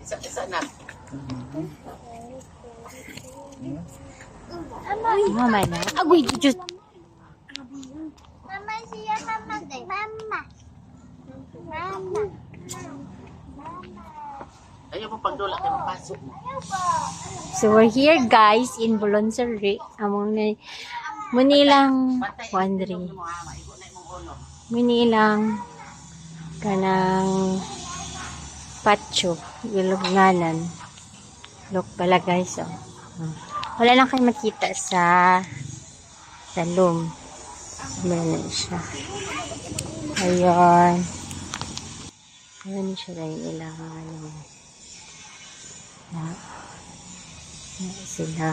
Isa na. Mama na. Agoy, just. Mama siya, mama. Mama. Mama. Ayaw mo pagdula kayo mapasok mo. So we're here guys in Bolonsari. Among na Munilang wandering. Munilang kanang patio, ilugnanan. Look pala guys, oh. Wala lang kayo makita sa loom. Meron siya. Ayun. Meron siya rin ilang ano. Na sila.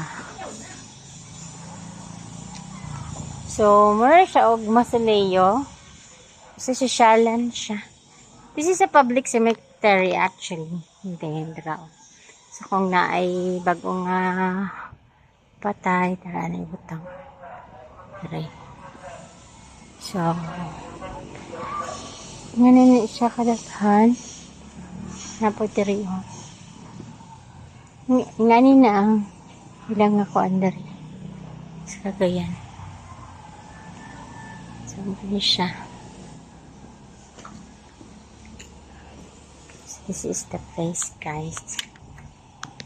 So, meron siya og mausoleo. Sa sosyalan siya. This is a public cemetery actually. Hindi, draw. So, kung na ay bagong patay, tara na ibutang. Tara. So, ngayon siya kadaghan. Napotiri yun. Ngayon na ang ilang ako andari. Sa Cagayan. So, hindi siya. So, this is the place, guys.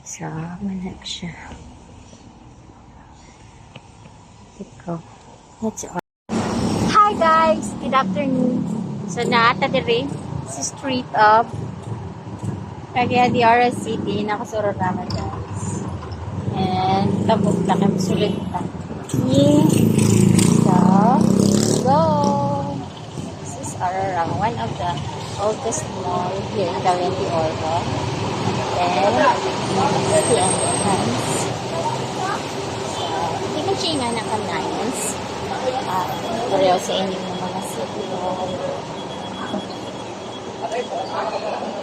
So, manap siya. That's all. Hi, guys! Good afternoon. So, naata dire sa street of Cagayan de Oro City. Nakasuro naman, guys. And, tabog na kami sulit pa. So, go! This is Ararang, one of the oldest mall here in Cagayan de Oro. And then, the entrance. So, hindi ko siya nga nakanayans. Pareho sa inyo ng mga city.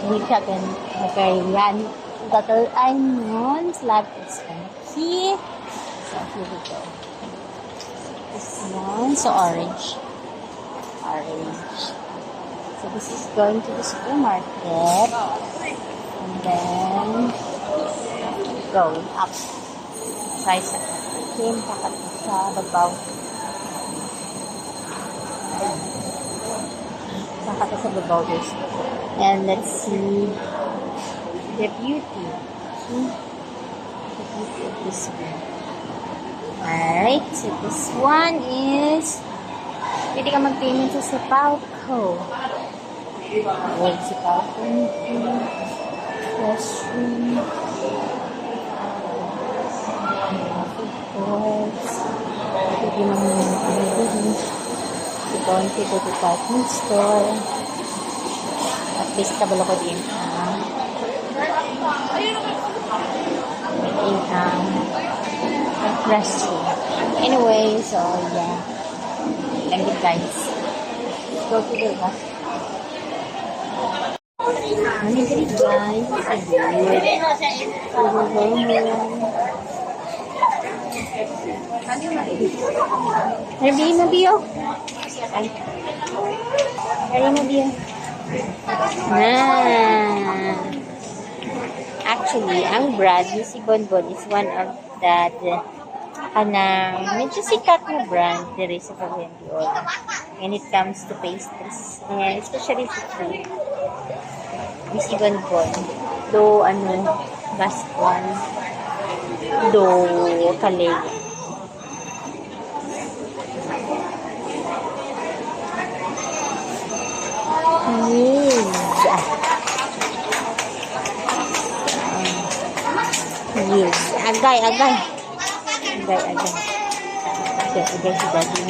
We can Cagayan. Gagawin nun. Slab is here. So, here we go. This one. So, orange. Orange. So, this is going to the supermarket. And then, going up. Try sa akin. Pakat sa babaw. Pakat sa babaw guys. And let's see the beauty. The beauty of this one. Alright, so this one is pwede ka mag-payment sa Sipalco. Wait, Sipalco. Restroom. Food courts. Pwede mo mag-payment. Going to the department store. At least kabalo ko din restroom. Anyway, so yeah. Thank you guys. Let's go to the left. Ano yun guys? Ready mo biyo? Ready mo biyo? Actually, ang brand, si Bonbon is one of the medyo sikat na brand there is sa Cagayan de Oro when it comes to pastries and especially sa food. Si Bonbon, do last one, do Kalea. Yes. Agay si daddy.